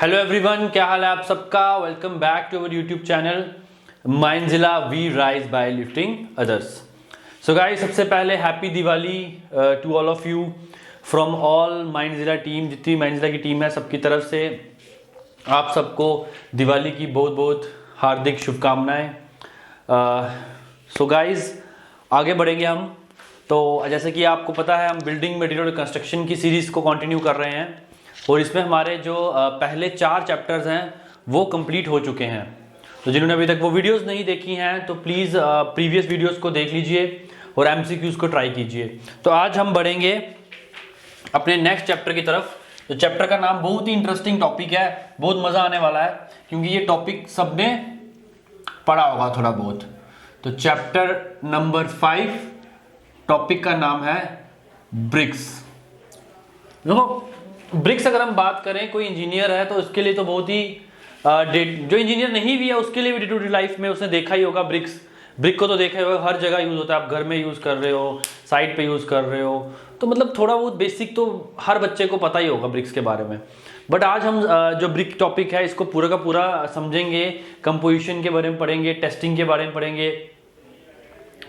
Hello everyone, क्या हाल है आप सबका। Welcome back to our YouTube channel Mindzilla we rise by lifting others. So guys, सबसे पहले happy Diwali to all of you from all Mindzilla team. जितनी Mindzilla की team है सबकी तरफ से आप सबको दिवाली की बहुत बहुत हार्दिक शुभकामनाएं। सो गाइस, आगे बढ़ेंगे हम। तो जैसे कि आपको पता है, हम बिल्डिंग मटेरियल कंस्ट्रक्शन की सीरीज़ को कंटिन्यू कर रहे हैं और इसमें हमारे जो पहले 4 चैप्टर्स हैं वो कंप्लीट हो चुके हैं। तो जिन्होंने अभी तक वो वीडियोस नहीं देखी हैं तो प्लीज़ प्रीवियस वीडियोस को देख लीजिए और एमसीक्यूज़ को ट्राई कीजिए। तो आज हम बढ़ेंगे अपने नेक्स्ट चैप्टर की तरफ। तो चैप्टर का नाम बहुत ही इंटरेस्टिंग टॉपिक है, बहुत मज़ा आने वाला है क्योंकि ये टॉपिक सबने पढ़ा होगा थोड़ा बहुत। तो चैप्टर नंबर 5, टॉपिक का नाम है ब्रिक्स। देखो, ब्रिक्स अगर हम बात करें, कोई इंजीनियर है तो उसके लिए तो बहुत ही जो इंजीनियर नहीं भी है उसके लिए भी डे टू डे लाइफ में उसने देखा ही होगा ब्रिक्स। ब्रिक को तो देखा ही होगा, हर जगह यूज़ होता है। आप घर में यूज़ कर रहे हो, साइट पे यूज़ कर रहे हो, तो मतलब थोड़ा बहुत बेसिक तो हर बच्चे को पता ही होगा ब्रिक्स के बारे में। बट आज हम जो ब्रिक टॉपिक है इसको पूरा का पूरा समझेंगे, कंपोजिशन के बारे में पढ़ेंगे, टेस्टिंग के बारे में पढ़ेंगे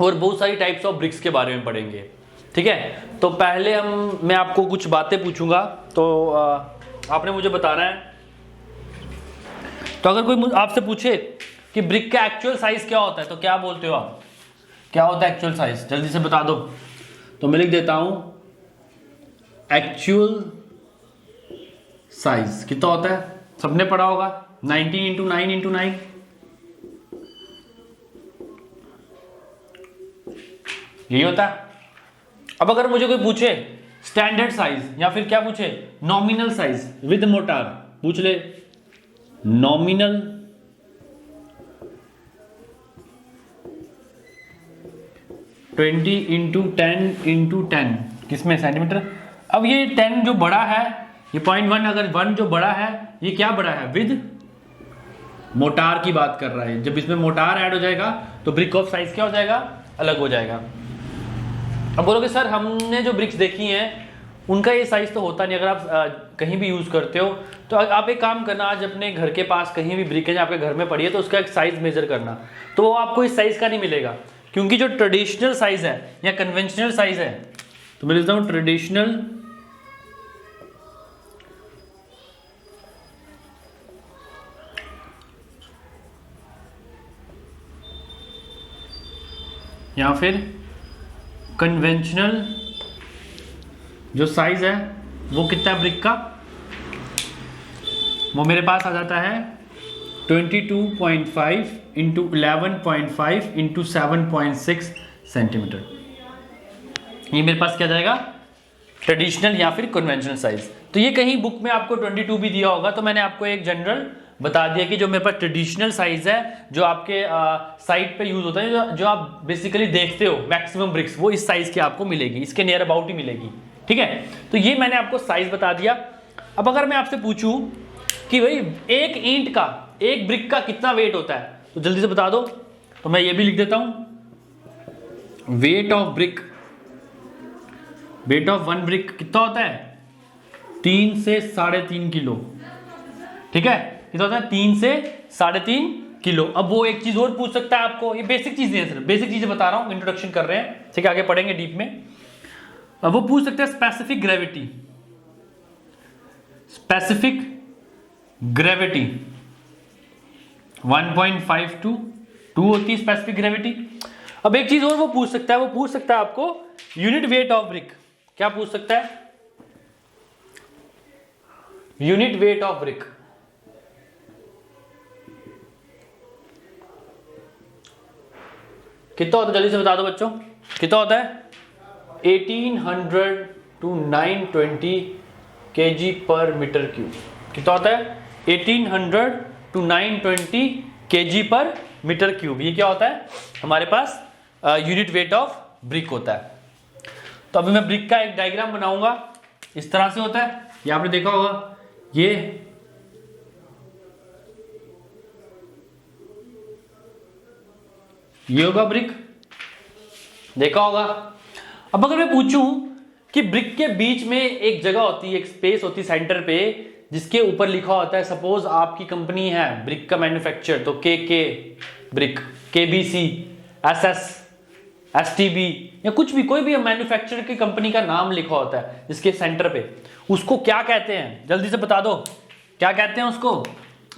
और बहुत सारी टाइप्स ऑफ ब्रिक्स के बारे में पढ़ेंगे। ठीक है, तो पहले मैं आपको कुछ बातें पूछूंगा तो आपने मुझे बताना है। तो अगर कोई आपसे पूछे कि ब्रिक का एक्चुअल साइज क्या होता है तो क्या बोलते हो आप? क्या होता है एक्चुअल साइज? जल्दी से बता दो। तो मैं लिख देता हूं, एक्चुअल साइज कितना होता है? सबने पढ़ा होगा, 19 इंटू 9 इंटू 9 यही होता है। अब अगर मुझे कोई पूछे स्टैंडर्ड साइज या फिर क्या पूछे, नॉमिनल साइज विद मोटार, पूछ ले नॉमिनल (20 इंटू 10 इंटू 10) किसमें? सेंटीमीटर। अब ये 10 जो बड़ा है, ये 0.1, अगर 1 जो बड़ा है ये क्या बड़ा है? विद मोटार की बात कर रहा है। जब इसमें मोटार ऐड हो जाएगा तो ब्रिक ऑफ साइज क्या हो जाएगा? अलग हो जाएगा। अब बोलोगे सर हमने जो ब्रिक्स देखी हैं उनका ये साइज तो होता नहीं। अगर आप कहीं भी यूज़ करते हो तो आप एक काम करना, आज अपने घर के पास कहीं भी ब्रिक है आपके घर में पड़ी है तो उसका एक साइज मेजर करना, तो वो आपको इस साइज का नहीं मिलेगा। क्योंकि जो ट्रेडिशनल साइज है या कन्वेंशनल साइज है, तो मैं लिखता हूँ ट्रेडिशनल या फिर कन्वेंशनल जो साइज है वो कितना है ब्रिक का, वो मेरे पास आ जाता है 22.5 इंटू 11.5 इंटू 7.6 सेंटीमीटर। ये मेरे पास क्या जाएगा? ट्रेडिशनल या फिर कन्वेंशनल साइज। तो ये कहीं बुक में आपको 22 भी दिया होगा, तो मैंने आपको एक जनरल बता दिया कि जो मेरे पास ट्रेडिशनल साइज है, जो आपके साइट पे यूज होता है, जो आप बेसिकली देखते हो मैक्सिमम ब्रिक्स, वो इस साइज की आपको मिलेगी, इसके नियर अबाउट ही मिलेगी। ठीक है, तो ये मैंने आपको साइज बता दिया। अब अगर मैं आपसे पूछूं कि भाई एक ईंट का, एक ब्रिक का कितना वेट होता है, तो जल्दी से बता दो। तो मैं ये भी लिख देता हूं, weight of brick, weight of 1 brick कितना होता है? 3 से 3.5 किलो। ठीक है, कितना होता है? 3 से 3.5 किलो। अब वो एक चीज और पूछ सकता है आपको, ये बेसिक चीजें हैं, सिर्फ बेसिक चीजें बता रहा हूं, इंट्रोडक्शन कर रहे हैं। ठीक है, आगे पढ़ेंगे डीप में। अब वो पूछ सकते हैं specific gravity, specific gravity 1.5 to 2 होती है स्पेसिफिक ग्रेविटी। अब एक चीज और वो पूछ सकता है, वो पूछ सकता है आपको यूनिट वेट ऑफ ब्रिक। क्या पूछ सकता है? Unit weight of brick. कितना होता है? जल्दी से बता दो बच्चों, कितना होता है? 1800 to 920 kg पर मीटर क्यूब। कितना होता है? 1800 to 920 kg पर मीटर क्यूब। ये क्या होता है? हमारे पास यूनिट वेट ऑफ ब्रिक होता है। तो अभी मैं ब्रिक का एक डायग्राम बनाऊंगा, इस तरह से होता है। ये आपने देखा होगा, ये होगा ब्रिक, देखा होगा। अब अगर मैं पूछूं कि ब्रिक के बीच में एक जगह होती है, एक स्पेस होती है सेंटर पे, जिसके ऊपर लिखा होता है, सपोज आपकी कंपनी है ब्रिक का मैन्युफैक्चर, तो के ब्रिक, KBC, SS, STB या कुछ भी, कोई भी मैन्युफैक्चर की कंपनी का नाम लिखा होता है जिसके सेंटर पे, उसको क्या कहते हैं? जल्दी से बता दो, क्या कहते हैं उसको?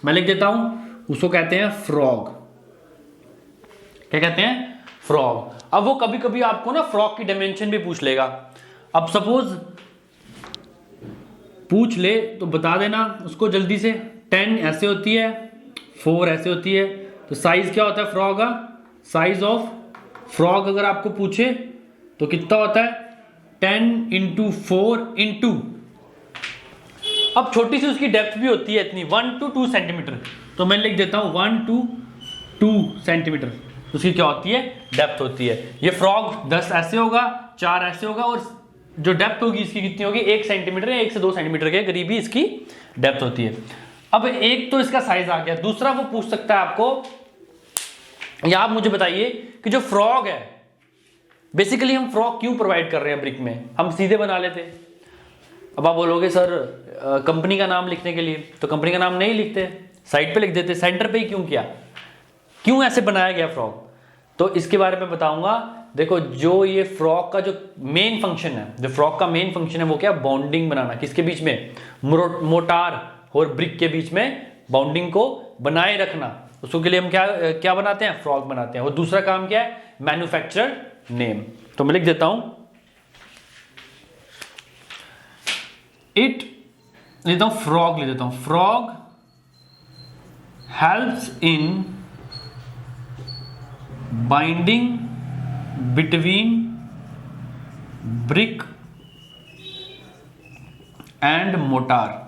मैं लिख देता हूं, उसको कहते हैं फ्रॉग। क्या कहते हैं? फ्रॉग। अब वो कभी कभी आपको ना फ्रॉग की डायमेंशन भी पूछ लेगा। अब सपोज पूछ ले तो बता देना उसको जल्दी से। 10 ऐसे होती है, 4 ऐसे होती है, तो साइज क्या होता है फ्रॉग का? साइज ऑफ फ्रॉग अगर आपको पूछे तो कितना होता है? 10 × 4 × अब छोटी सी उसकी डेप्थ भी होती है इतनी, 1 to 2 सेंटीमीटर। तो मैं लिख देता हूं 1 to 2 सेंटीमीटर उसकी क्या होती है? डेप्थ होती है। ये फ्रॉग 10 ऐसे होगा, 4 ऐसे होगा, और जो डेप्थ होगी इसकी कितनी होगी? 1 सेंटीमीटर या 1 से 2 सेंटीमीटर के करीब ही इसकी डेप्थ होती है। अब एक तो इसका साइज आ गया, दूसरा वो पूछ सकता है आपको, या आप मुझे बताइए कि जो फ्रॉग है, बेसिकली हम फ्रॉग क्यों प्रोवाइड कर रहे हैं ब्रिक में? हम सीधे बना लेते। अब आप बोलोगे सर कंपनी का नाम लिखने के लिए, तो कंपनी का नाम नहीं लिखते, साइड पे लिख देते, सेंटर पे ही क्यों किया? क्यों ऐसे बनाया गया फ्रॉग? तो इसके बारे में बताऊंगा। देखो, जो ये फ्रॉग का जो मेन फंक्शन है, जो फ्रॉग का मेन फंक्शन है वो क्या? बॉन्डिंग बनाना। किसके बीच में? मोटार और ब्रिक के बीच में बॉन्डिंग को बनाए रखना। उसके लिए हम क्या बनाते हैं? फ्रॉग बनाते हैं। और दूसरा काम क्या है? Manufacturer name. तो मैं लिख देता हूं, लेता हूं फ्रॉग, ले देता हूं frog helps in binding between brick and mortar.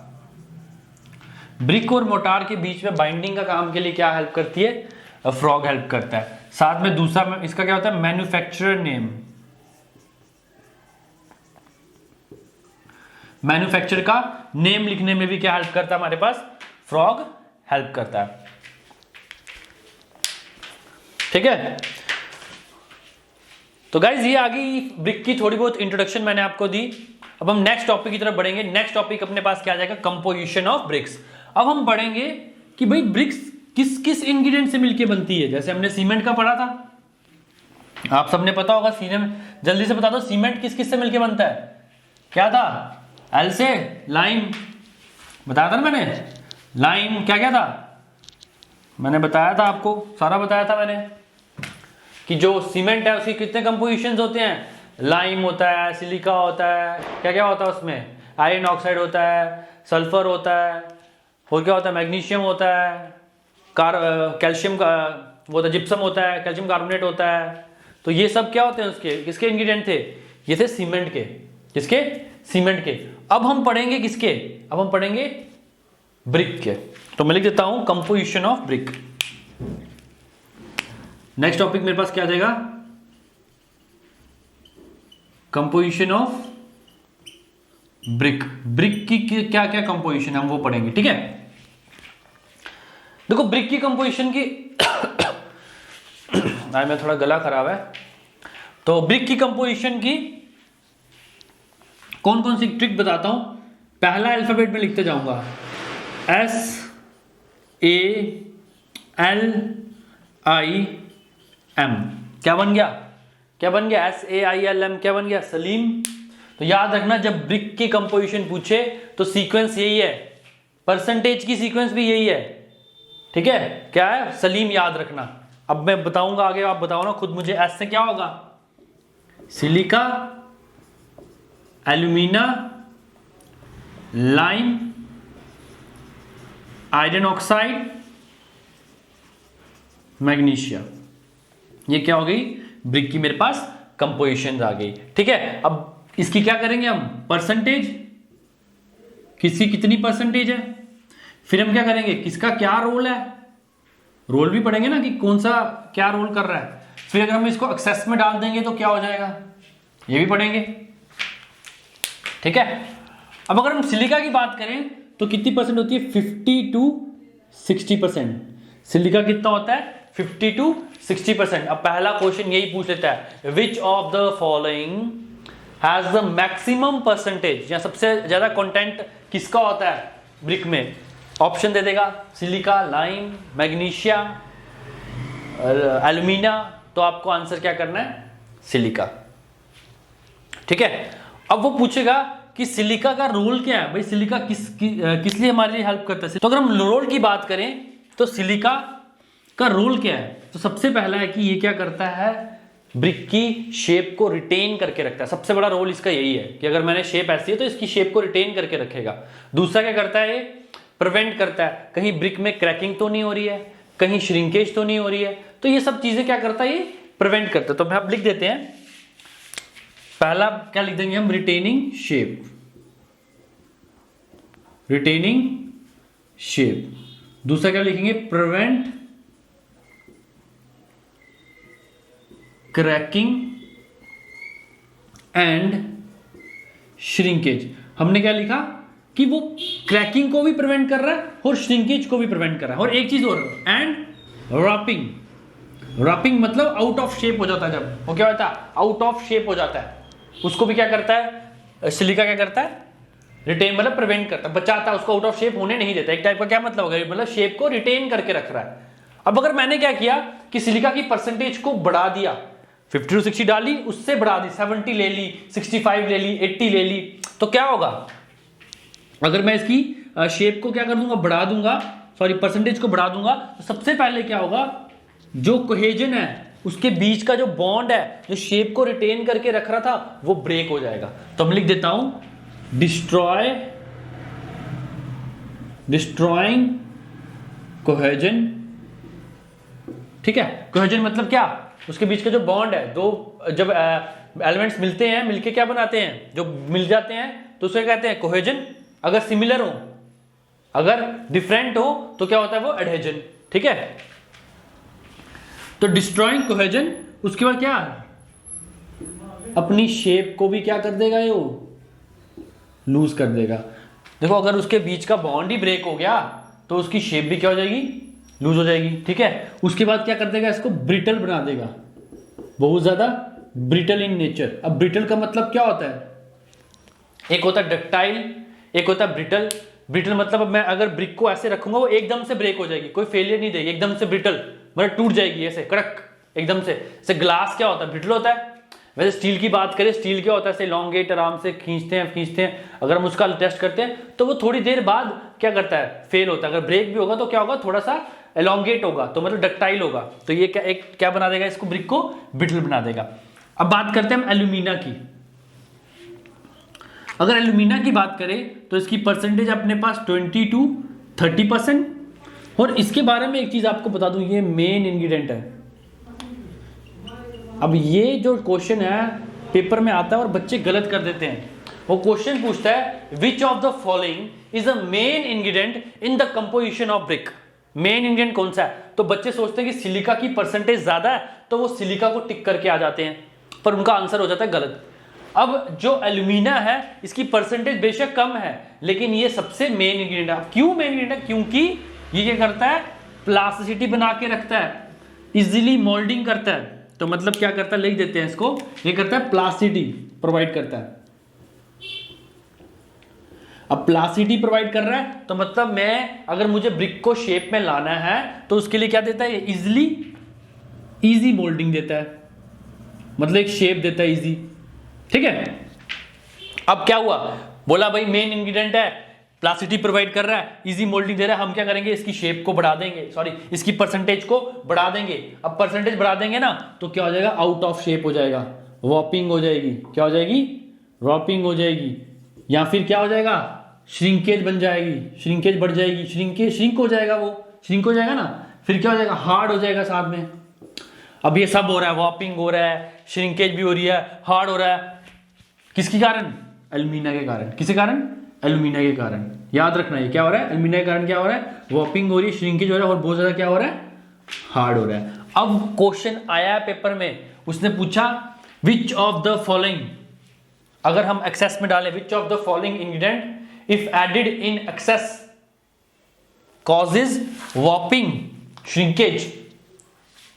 Brick और मोटार के बीच में बाइंडिंग का काम के लिए क्या हेल्प करती है? फ्रॉग हेल्प करता है। साथ में दूसरा इसका क्या होता है? Manufacturer name. मैन्युफैक्चर का नेम लिखने में भी क्या हेल्प करता है हमारे पास? फ्रॉग हेल्प करता है। ठीक है, तो गाइज ये आ गई ब्रिक की थोड़ी बहुत इंट्रोडक्शन मैंने आपको दी। अब हम नेक्स्ट टॉपिक की तरफ बढ़ेंगे। नेक्स्ट टॉपिक अपने पास क्या आ जाएगा? Composition of BRICS. अब हम पढ़ेंगे कि भाई ब्रिक्स किस किस इंग्रेडिएंट से मिलके बनती है। जैसे हमने सीमेंट का पढ़ा था, आप सबने पता होगा सीमेंट। जल्दी से बता दो, सीमेंट किस किस से मिलके बनता है? क्या था? एल से लाइम, बताया था ना मैंने। लाइम क्या क्या था? मैंने बताया था आपको, सारा बताया था मैंने कि जो सीमेंट है उसकी कितने कंपोजिशंस होते हैं? लाइम होता है, सिलिका होता है, क्या क्या होता है उसमें? आयरन ऑक्साइड होता है, सल्फर होता है, और क्या होता है? मैग्नीशियम होता है, कैल्शियम का वो होता है, जिप्सम होता है, कैल्शियम कार्बोनेट होता है। तो ये सब क्या होते हैं उसके? किसके इंग्रेडिएंट थे? ये थे सीमेंट के। किसके? सीमेंट के। अब हम पढ़ेंगे किसके? अब हम पढ़ेंगे ब्रिक के। तो मैं लिख देता हूं composition of brick. Next topic मेरे पास क्या आ जाएगा? Composition of brick. ब्रिक की क्या क्या कंपोजिशन है हम वो पढ़ेंगे। ठीक है, देखो ब्रिक की कंपोजिशन की आज मैं थोड़ा गला खराब है, तो ब्रिक की कंपोजिशन की कौन कौन सी ट्रिक बताता हूं। पहला अल्फाबेट में लिखते जाऊंगा, SALIM। क्या बन गया? क्या बन गया? SAILM क्या बन गया? सलीम। तो याद रखना, जब ब्रिक की कंपोजिशन पूछे तो सीक्वेंस यही है, परसेंटेज की सीक्वेंस भी यही है। ठीक है, क्या है? सलीम याद रखना। अब मैं बताऊंगा आगे, आप बताओ ना खुद मुझे। एस से क्या होगा? Silica, alumina, lime, iron oxide, magnesium. ये क्या हो गई? ब्रिक की मेरे पास कंपोजिशन आ गई। ठीक है, अब इसकी क्या करेंगे हम? परसेंटेज, किसकी कितनी परसेंटेज है। फिर हम क्या करेंगे? किसका क्या रोल है, रोल भी पढ़ेंगे ना कि कौन सा क्या रोल कर रहा है। फिर अगर हम इसको एक्सेस में डाल देंगे तो क्या हो जाएगा, ये भी पढ़ेंगे। ठीक है, अब अगर हम सिलिका की बात करें तो कितनी परसेंट होती है? 50 to 60%। सिलिका कितना होता है? 50 to 60%। अब पहला क्वेश्चन यही पूछ लेता है, विच of the following has the maximum percentage, या सबसे ज्यादा कंटेंट किसका होता है? ब्रिक में? ऑप्शन दे देगा सिलिका, लाइम, मैग्नीशिया, एल्यूमिना। तो आपको आंसर क्या करना है? सिलिका। ठीक है। अब वो पूछेगा कि सिलिका का रोल क्या है भाई, सिलिका किस लिए हमारे लिए हेल्प करता है। तो अगर हम रोल की बात करें तो सिलिका का रोल क्या है? तो सबसे पहला है कि ये क्या करता है, ब्रिक की शेप को रिटेन करके रखता है। सबसे बड़ा रोल इसका यही है कि अगर मैंने शेप ऐसी है तो इसकी शेप को रिटेन करके रखेगा। दूसरा क्या करता है, ये प्रिवेंट करता है, कहीं ब्रिक में क्रैकिंग तो नहीं हो रही है, कहीं श्रिंकेज तो नहीं हो रही है। तो ये सब चीजें क्या करता है, ये प्रिवेंट करता है। तो हम लिख देते हैं, पहला क्या लिख देंगे हम, रिटेनिंग शेप, रिटेनिंग शेप। दूसरा क्या लिखेंगे, प्रिवेंट क्रैकिंग एंड श्रिंकेज। हमने क्या लिखा कि वो क्रैकिंग को भी प्रिवेंट कर रहा है और श्रिंकेज को भी प्रिवेंट कर रहा है। और एक चीज और, एंड रैपिंग। रैपिंग मतलब आउट ऑफ शेप हो जाता है, जब वो क्या होता है, आउट ऑफ शेप हो जाता है, उसको भी क्या करता है, सिलिका क्या करता है, रिटेन मतलब प्रिवेंट करता है, बचाता है, उसको आउट ऑफ शेप होने नहीं देता। एक टाइप का क्या मतलब होगा, मतलब शेप को रिटेन करके रख रहा है। अब अगर मैंने क्या किया कि सिलिका की परसेंटेज को बढ़ा दिया, 50 to 60 डाली, उससे बढ़ा दी, 70 ले ली, 65 ले ली, 80 ले ली, तो क्या होगा, अगर मैं इसकी शेप को क्या कर दूंगा, बढ़ा दूंगा, सॉरी परसेंटेज को बढ़ा दूंगा, तो सबसे पहले क्या होगा, जो कोहेजन है उसके बीच का जो बॉन्ड है, जो शेप को रिटेन करके रख रहा था, वो ब्रेक हो जाएगा। तो हम लिख देता हूं, डिस्ट्रॉइंग कोहेजन। ठीक है, कोहेजन मतलब क्या, उसके बीच का जो बॉन्ड है, दो जब एलिमेंट्स मिलते हैं, मिलके क्या बनाते हैं, जो मिल जाते हैं तो उसे कहते हैं कोहेजन। अगर सिमिलर हो, अगर डिफरेंट हो तो क्या होता है, वो एडहेजन। ठीक है, तो डिस्ट्रॉइंग कोहेजन, उसके बाद क्या, अपनी शेप को भी क्या कर देगा, ये लूज कर देगा। देखो अगर उसके बीच का बॉन्ड ही ब्रेक हो गया तो उसकी शेप भी क्या हो जाएगी, लूज हो जाएगी। ठीक है, उसके बाद क्या कर देगा, इसको ब्रिटल बना देगा, बहुत ज्यादा ब्रिटल इन नेचर। अब ब्रिटल का मतलब क्या होता है, एक होता है डक्टाइल, एक होता है ब्रिटल। ब्रिटल मतलब मैं अगर ब्रिक को ऐसे रखूंगा वो एकदम से ब्रेक हो जाएगी, कोई फेलियर नहीं देगी, एकदम से ब्रिटल मतलब टूट जाएगी ऐसे कड़क एकदम से। जैसे ग्लास क्या होता है, ब्रिटल होता है। वैसे स्टील की बात करें, स्टील क्या होता है, ऐसे लॉन्गेट, आराम से खींचते हैं। अगर हम उसका टेस्ट करते हैं तो वो थोड़ी देर बाद क्या करता है, फेल होता है। अगर ब्रेक भी होगा तो क्या होगा, थोड़ा सा एलोंगेट होगा, तो मतलब डक्टाइल होगा। तो ये क्या बना देगा, इसको ब्रिक को ब्रिटल बना देगा। अब बात करते हैं हम एल्यूमिना की। अगर एल्यूमिना की बात करें तो इसकी परसेंटेज अपने पास 20 to 30%। और इसके बारे में एक चीज आपको बता दूं, ये मेन इंग्रेडिएंट है। अब ये जो क्वेश्चन है पेपर में आता है और बच्चे गलत कर देते हैं। वो क्वेश्चन पूछता है विच of the following is a main ingredient in the composition of brick. Main ingredient कौन सा है, तो बच्चे सोचते हैं कि सिलिका की परसेंटेज ज्यादा है तो वो सिलिका को टिक करके आ जाते हैं, पर उनका आंसर हो जाता है गलत। अब जो एल्यूमिना है इसकी परसेंटेज बेशक कम है, लेकिन ये सबसे मेन इंग्रेडिएंट है। क्यों मेन इंग्रेडिएंट है, क्योंकि ये क्या करता है, प्लास्टिसिटी बना के रखता है, इजीली मोल्डिंग करता है। तो मतलब क्या करता है, लिख देते हैं इसको, ये करता है प्लास्टिसिटी प्रोवाइड करता है। अब प्लास्टिसिटी प्रोवाइड कर रहा है तो मतलब मैं अगर मुझे ब्रिक को शेप में लाना है तो उसके लिए क्या देता है, इजी मोल्डिंग देता है, मतलब एक शेप देता है इजी। ठीक है, अब क्या हुआ, बोला भाई मेन इंग्रेडिएंट है, प्लास्टिसिटी प्रोवाइड कर रहा है, इजी मोल्डिंग दे रहा है, हम क्या करेंगे, इसकी शेप को बढ़ा देंगे, सॉरी इसकी परसेंटेज को बढ़ा देंगे। अब परसेंटेज बढ़ा देंगे ना तो क्या हो जाएगा, आउट ऑफ शेप हो जाएगा, वॉपिंग हो जाएगी। क्या हो जाएगी, वॉपिंग हो जाएगी, या फिर क्या हो जाएगा, श्रिंकेज बन जाएगी, श्रिंकेज बढ़ जाएगी, श्रिंक हो जाएगा, वो श्रिंक हो जाएगा ना, फिर क्या हो जाएगा, हार्ड हो जाएगा साथ में। अब ये सब हो रहा है, वॉपिंग हो रहा है, श्रिंकेज भी हो रही है, हार्ड हो रहा है, किसके कारण, एल्यूमिना के कारण। किसके कारण, एल्यूमिना के कारण। याद रखना ये क्या हो रहा है, एल्यूमिना के कारण क्या हो रहा है, वॉपिंग हो रही है, श्रिंकेज हो रहा है, और बहुत ज्यादा क्या हो रहा है, हार्ड हो रहा है। अब क्वेश्चन आया है पेपर में, उसने पूछा विच ऑफ द फॉलोइंग, अगर हम एक्सेस में डालें which of the following ingredient if added in excess causes weeping shrinkage,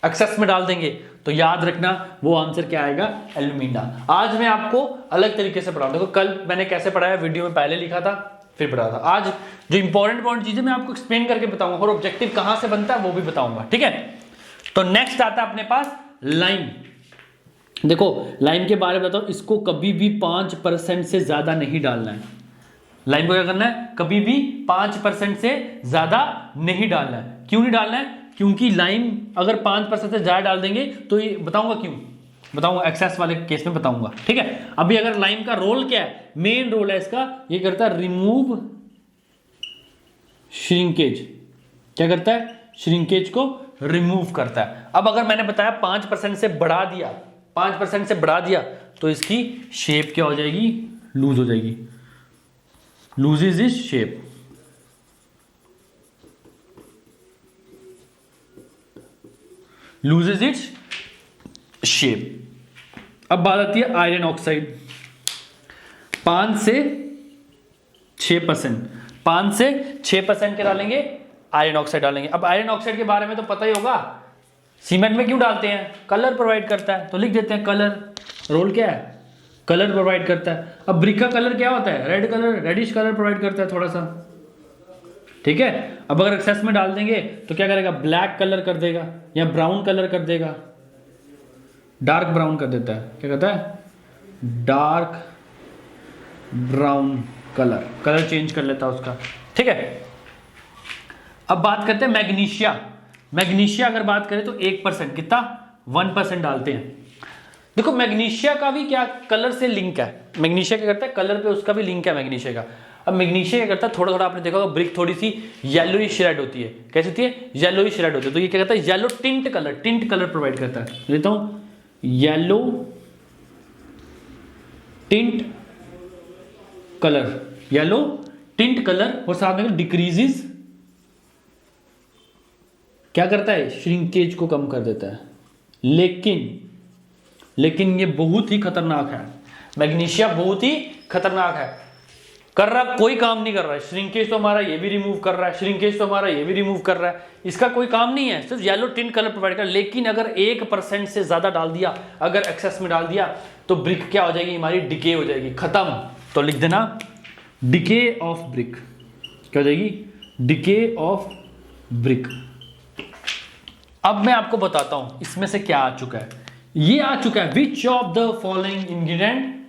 excess में डाल देंगे तो याद रखना वो आंसर क्या आएगा, एल्यूमिना। आज मैं आपको अलग तरीके से पढ़ाऊंगा। देखो कल मैंने कैसे पढ़ाया, वीडियो में पहले लिखा था, फिर बढ़ा था। आज जो इंपॉर्टेंट चीजें मैं आपको एक्सप्लेन करके बताऊंगा और ऑब्जेक्टिव कहां से बनता है वो भी बताऊंगा, ठीक है। तो नेक्स्ट आता है अपने पास लाइन। देखो लाइन के बारे में बताओ, इसको कभी भी 5% से ज्यादा नहीं डालना है। लाइन को क्या करना है, कभी भी 5% से ज्यादा नहीं डालना है। क्यों नहीं डालना है, क्योंकि लाइन अगर 5% से ज्यादा डाल देंगे तो ये बताऊंगा क्यों, बताऊंगा एक्सेस वाले केस में बताऊंगा, ठीक है। अभी अगर लाइन का रोल क्या है, मेन रोल है इसका, ये करता है रिमूव श्रिंकेज। क्या करता है, श्रिंकेज को रिमूव करता है। अब अगर मैंने बताया 5% से बढ़ा दिया, 5% से बढ़ा दिया तो इसकी शेप क्या हो जाएगी, लूज हो जाएगी, loses is shape. Loses its shape. अब बात आती है आयरन ऑक्साइड। 5 से 6%, 5 से 6% के डालेंगे, आयरन ऑक्साइड डालेंगे। अब आयरन ऑक्साइड के बारे में तो पता ही होगा, सीमेंट में क्यों डालते हैं, कलर प्रोवाइड करता है, तो लिख देते हैं कलर। रोल क्या है, कलर प्रोवाइड करता है। अब ब्रिक का कलर क्या होता है, red colour, reddish colour provide करता है थोड़ा सा, ठीक है। अब अगर एक्सेस में डाल देंगे तो क्या करेगा, ब्लैक कलर कर देगा या ब्राउन कलर कर देगा, डार्क ब्राउन कर देता है। क्या कहता है, dark brown colour, colour change कर लेता है उसका, ठीक है। अब बात करते हैं मैग्नीशिया। मैग्नीशिया अगर बात करें तो 1%, कितना, 1% डालते हैं। देखो मैग्नीशिया का भी क्या कलर से लिंक है, मैग्नीशिया क्या करता है, कलर पे उसका भी लिंक है मैग्नीशिया का। अब मैग्नीशिया क्या करता है, थोड़ा थोड़ा आपने देखा होगा, ब्रिक थोड़ी सी येलोइश रेड होती है। कैसी होती है, येलोइश रेड होती है। तो ये क्या करता है, yellow tint colour, tint colour provide करता है। लेता हूं, yellow tint colour, yellow tint colour, और साथ में डिक्रीजेस, क्या करता है, श्रिंकेज को कम कर देता है। लेकिन ये बहुत ही खतरनाक है, मैग्नीशिया बहुत ही खतरनाक है। कर रहा कोई काम नहीं कर रहा है, श्रिंकेज तो हमारा ये भी रिमूव कर रहा है, श्रिंकेज तो हमारा ये भी रिमूव कर रहा है, इसका कोई काम नहीं है, सिर्फ येलो टिंट कलर प्रोवाइड कर। लेकिन अगर 1% से ज्यादा डाल दिया, अगर एक्सेस में डाल दिया, तो ब्रिक क्या हो जाएगी, हमारी डिके हो जाएगी, खत्म। तो लिख देना डिके ऑफ ब्रिक। क्या हो जाएगी, डिके ऑफ ब्रिक। अब मैं आपको बताता हूं इसमें से क्या आ चुका है। ये आ चुका है, विच of the following ingredient,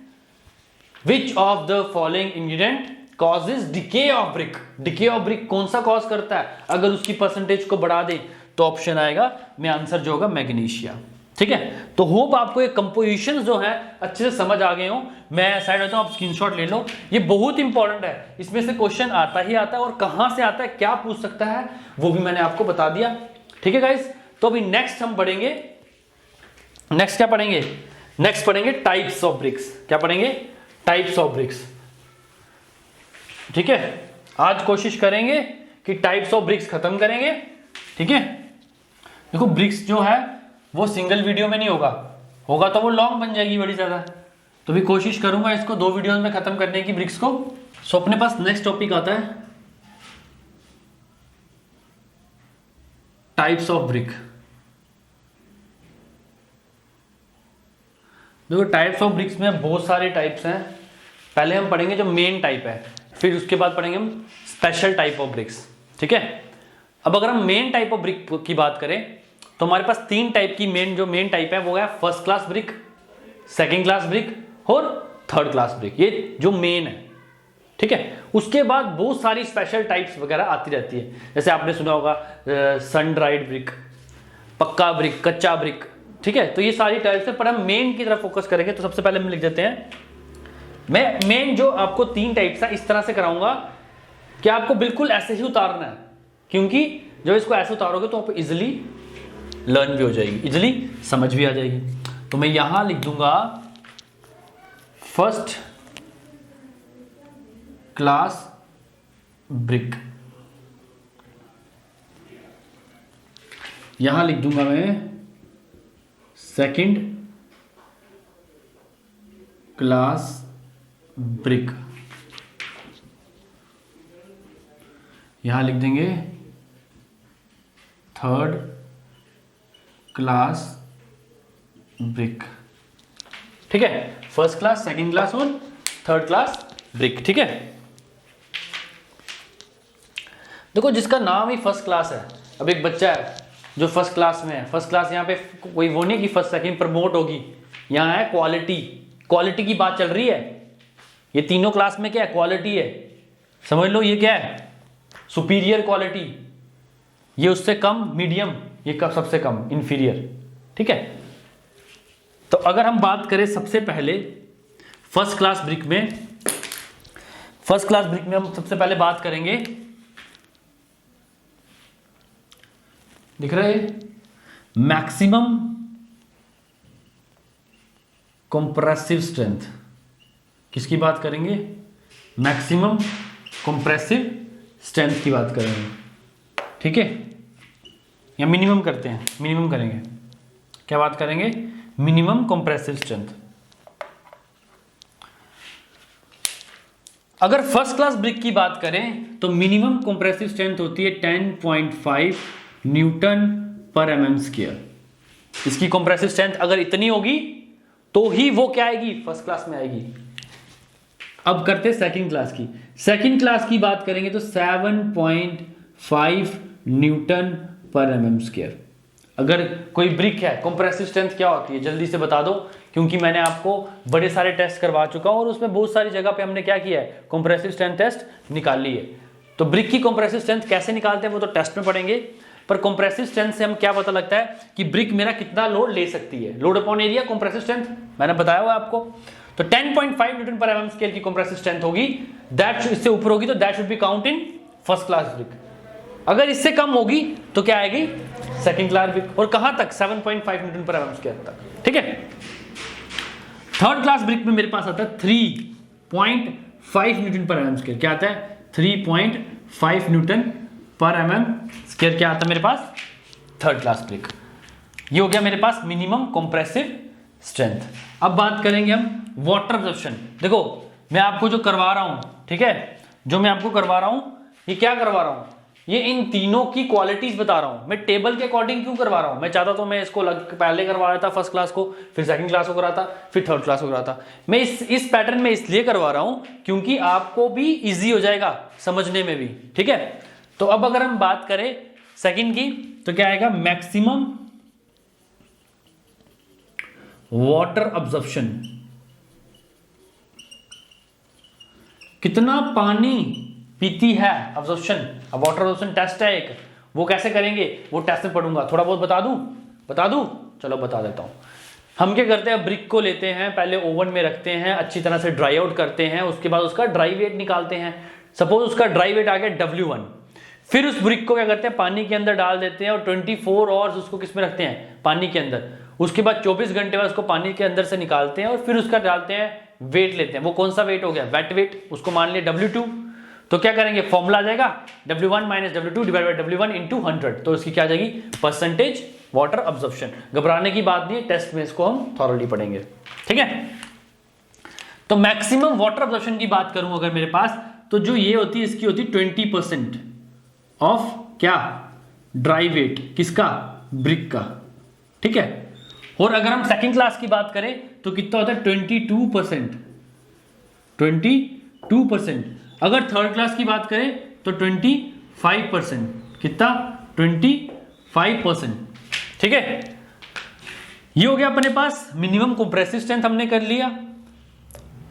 which of the following ingredient causes decay of brick. Decay of brick कौन सा कॉज करता है, अगर उसकी परसेंटेज को बढ़ा दे तो ऑप्शन आएगा में आंसर जो होगा मैग्नीशिया, ठीक है। तो होप आपको ये कंपोजिशन जो है अच्छे से समझ आ गए हो। मैं साइड रहता हूं, आप स्क्रीनशॉट ले लो, ये बहुत इंपॉर्टेंट है, इसमें से क्वेश्चन आता ही आता है, और कहां से आता है, क्या पूछ सकता है, वो भी मैंने आपको बता दिया, ठीक है गाइस। तो अभी नेक्स्ट हम पढ़ेंगे, नेक्स्ट क्या पढ़ेंगे, नेक्स्ट पढ़ेंगे टाइप्स ऑफ ब्रिक्स। क्या पढ़ेंगे, टाइप्स ऑफ ब्रिक्स, ठीक है। आज कोशिश करेंगे कि टाइप्स ऑफ ब्रिक्स खत्म करेंगे, ठीक है। देखो ब्रिक्स जो है वो सिंगल वीडियो में नहीं होगा, होगा तो वो लॉन्ग बन जाएगी बड़ी ज्यादा। तो भी कोशिश करूंगा इसको 2 वीडियोस में खत्म करने की, ब्रिक्स को। सो अपने पास नेक्स्ट टॉपिक आता है टाइप्स ऑफ ब्रिक। देखो टाइप्स ऑफ ब्रिक्स में बहुत सारे टाइप्स हैं। पहले हम पढ़ेंगे जो मेन टाइप है, फिर उसके बाद पढ़ेंगे हम स्पेशल टाइप ऑफ ब्रिक्स, ठीक है। अब अगर हम मेन टाइप ऑफ ब्रिक की बात करें तो हमारे पास 3 टाइप की मेन टाइप है, वो है first class brick, second class brick और थर्ड क्लास ब्रिक, ये जो मेन है, ठीक है। उसके बाद बहुत सारी स्पेशल टाइप्स वगैरह आती रहती है, जैसे आपने सुना होगा सन ड्राइड ब्रिक, पक्का ब्रिक, कच्चा ब्रिक, ठीक है। तो ये सारी टाइप्स है, पर हम मेन की तरफ फोकस करेंगे। तो सबसे पहले हम लिख देते हैं, मैं मेन जो आपको 3 टाइप्स है इस तरह से कराऊंगा कि आपको बिल्कुल ऐसे ही उतारना है, क्योंकि जब इसको ऐसे उतारोगे तो आप इजिली लर्न भी हो जाएगी, इजिली समझ भी आ जाएगी। तो मैं यहां लिख दूंगा फर्स्ट क्लास ब्रिक, यहां लिख दूंगा मैं सेकंड क्लास ब्रिक, यहां लिख देंगे थर्ड क्लास ब्रिक, ठीक है। फर्स्ट क्लास, सेकंड क्लास और थर्ड क्लास ब्रिक, ठीक है। देखो जिसका नाम ही फर्स्ट क्लास है, अब एक बच्चा है जो फर्स्ट क्लास में है, फर्स्ट क्लास यहाँ पे कोई वो नहीं कि फर्स्ट सेकंड प्रमोट होगी, यहाँ है क्वालिटी, क्वालिटी की बात चल रही है। ये तीनों क्लास में क्या है, क्वालिटी है, समझ लो ये क्या है, सुपीरियर क्वालिटी, ये उससे कम मीडियम, ये कब सबसे कम इंफीरियर, ठीक है। तो अगर हम बात करें सबसे पहले फर्स्ट क्लास ब्रिक में, फर्स्ट क्लास ब्रिक में हम सबसे पहले बात करेंगे, दिख रहा है, मैक्सिमम कंप्रेसिव स्ट्रेंथ, किसकी बात करेंगे, मैक्सिमम कंप्रेसिव स्ट्रेंथ की बात करेंगे, ठीक है। या मिनिमम करते हैं, मिनिमम करेंगे, क्या बात करेंगे, मिनिमम कंप्रेसिव स्ट्रेंथ। अगर फर्स्ट क्लास ब्रिक की बात करें तो मिनिमम कंप्रेसिव स्ट्रेंथ होती है 10.5 न्यूटन पर एमएम स्क्वायर। इसकी कंप्रेसिव स्ट्रेंथ अगर इतनी होगी तो ही वो क्या आएगी, फर्स्ट क्लास में आएगी। अब करते हैं सेकंड क्लास की, सेकंड क्लास की बात करेंगे तो 7.5 न्यूटन पर एमएम स्क्वायर। अगर कोई ब्रिक है, कंप्रेसिव स्ट्रेंथ क्या होती है जल्दी से बता दो, क्योंकि मैंने आपको बड़े सारे टेस्ट करवा चुका हूं और उसमें बहुत सारी जगह पे हमने क्या किया है, कंप्रेसिव स्ट्रेंथ टेस्ट निकाल ली है। तो ब्रिक की कंप्रेसिव स्ट्रेंथ कैसे निकालते हैं वो तो टेस्ट में पढ़ेंगे, पर कंप्रेसिव स्ट्रेंथ से हम क्या पता लगता है कि ब्रिक मेरा कितना लोड ले सकती है, load upon area compressive strength मैंने बताया हुआ आपको। तो 10.5 न्यूटन पर एमएम स्क्वायर की कंप्रेसिव स्ट्रेंथ होगी, दैट इससे ऊपर होगी तो that should be count in first class brick. अगर इससे कम होगी तो क्या आएगी, सेकंड क्लास ब्रिक। और कहां तक, 7.5 न्यूटन पर एमएम स्क्वायर तक, ठीक है। थर्ड क्लास ब्रिक में मेरे पास आता है 3.5 न्यूटन पर एमएम स्क्वायर। क्या आता है, 3.5 न्यूटन पर एमएम स्क्वायर क्या आता है मेरे पास, थर्ड क्लास ब्रिक। ये हो गया मेरे पास मिनिमम कंप्रेसिव स्ट्रेंथ। अब बात करेंगे हम वाटर अब्जॉर्प्शन। देखो मैं आपको जो करवा रहा हूं, ठीक है, जो मैं आपको करवा रहा हूं, ये क्या करवा रहा हूं, ये इन तीनों की क्वालिटीज बता रहा हूं। मैं टेबल के अकॉर्डिंग क्यों करवा रहा हूं, मैं चाहता तो मैं इसको पहले करवा रहा था फर्स्ट क्लास को, फिर सेकंड क्लास को कराता, फिर थर्ड क्लास को कराता। मैं इस पैटर्न में इसलिए करवा रहा हूं क्योंकि आपको भी इजी हो जाएगा समझने में भी, ठीक है। तो अब अगर हम बात करें सेकंड की तो क्या आएगा, मैक्सिमम वाटर अब्जॉर्प्शन, कितना पानी पीती है अब्जॉर्प्शन। अब वाटर अब्जॉर्प्शन टेस्ट है एक, वो कैसे करेंगे वो टेस्ट में पढ़ूंगा, थोड़ा बहुत बता दूं, चलो बता देता हूं। हम क्या करते हैं, ब्रिक को लेते हैं, पहले ओवन में रखते हैं, अच्छी तरह से ड्राई आउट करते हैं, उसके बाद उसका ड्राई वेट निकालते हैं। सपोज उसका ड्राई वेट आ गया W1, फिर उस ब्रिक को क्या करते हैं, पानी के अंदर डाल देते हैं और 24 आवर्स उसको किस में रखते हैं, पानी के अंदर। उसके बाद 24 घंटे बाद उसको पानी के अंदर से निकालते हैं और फिर उसका डालते हैं, वेट लेते हैं। वो कौन सा वेट हो गया, वेट वेट, उसको मान लिया W2। तो क्या करेंगे, फॉर्मूला आ जाएगा W1 minus W2 divide by W1 into 100। तो इसकी क्या आ जाएगी, परसेंटेज वाटर अब्जॉर्प्शन। घबराने की बात नहीं है, टेस्ट में इसको हम थॉरली पढ़ेंगे, ठीक है। तो मैक्सिमम वाटर अब्जॉर्प्शन की बात करूं अगर मेरे पास, तो जो ये होती है इसकी होती है 20% ऑफ क्या, ड्राई वेट, किसका, ब्रिक का, ठीक है। और अगर हम सेकंड क्लास की बात करें तो कितना होता है, 22%। अगर थर्ड क्लास की बात करें तो 25%, कितना, 25%, ठीक है। ये हो गया अपने पास मिनिमम कंप्रेसिव स्ट्रेंथ हमने कर लिया,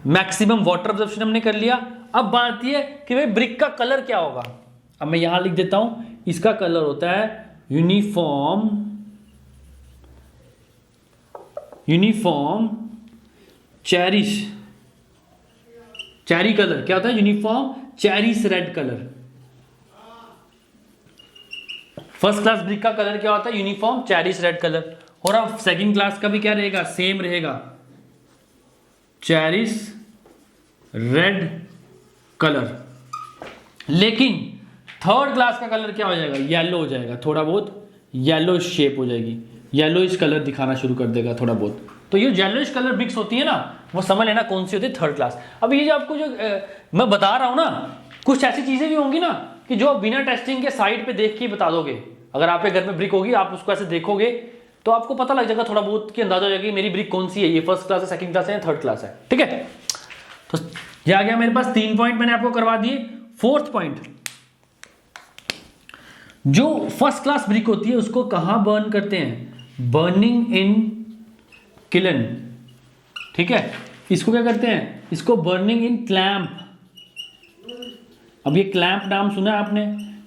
मैक्सिमम वाटर अब्जॉर्प्शन हमने कर लिया। अब बात ये कि भाई ब्रिक का कलर क्या होगा। अब मैं यहां लिख देता हूं, इसका कलर होता है यूनिफॉर्म चेरी कलर। क्या होता है, uniform cherish red colour. First class brick का कलर क्या होता है, यूनिफॉर्म चेरिश रेड कलर। और अब सेकंड क्लास का भी क्या रहेगा, सेम रहेगा, चेरिश रेड कलर। लेकिन थर्ड क्लास का कलर क्या हो जाएगा, येलो हो जाएगा, थोड़ा बहुत येलो शेप हो जाएगी, येलोइश कलर दिखाना शुरू कर देगा थोड़ा बहुत। तो ये येलोइश कलर ब्रिक्स होती है ना, वो समझ लेना कौन सी होती है, थर्ड क्लास। अब ये जो आपको जो मैं बता रहा हूं ना, कुछ ऐसी चीजें भी होंगी ना कि जो बिना टेस्टिंग के साइड पे देख के बता दोगे। अगर आपके घर में ब्रिक होगी, आप उसको ऐसे देखोगे तो आपको पता लग जाएगा थोड़ा बहुत कि अंदाजा हो जाएगा कि मेरी ब्रिक कौन सी है, ये फर्स्ट क्लास है, सेकंड क्लास है या थर्ड क्लास है, ठीक है। तो ये आ गया मेरे पास 3 पॉइंट मैंने आपको करवा दिए। फोर्थ पॉइंट, जो फर्स्ट क्लास ब्रिक होती है उसको कहां बर्न करते हैं? Burning in kiln. ठीक है, इसको क्या करते हैं? इसको बर्निंग इन क्लैंप। अब ये क्लैंप नाम सुना है आपने?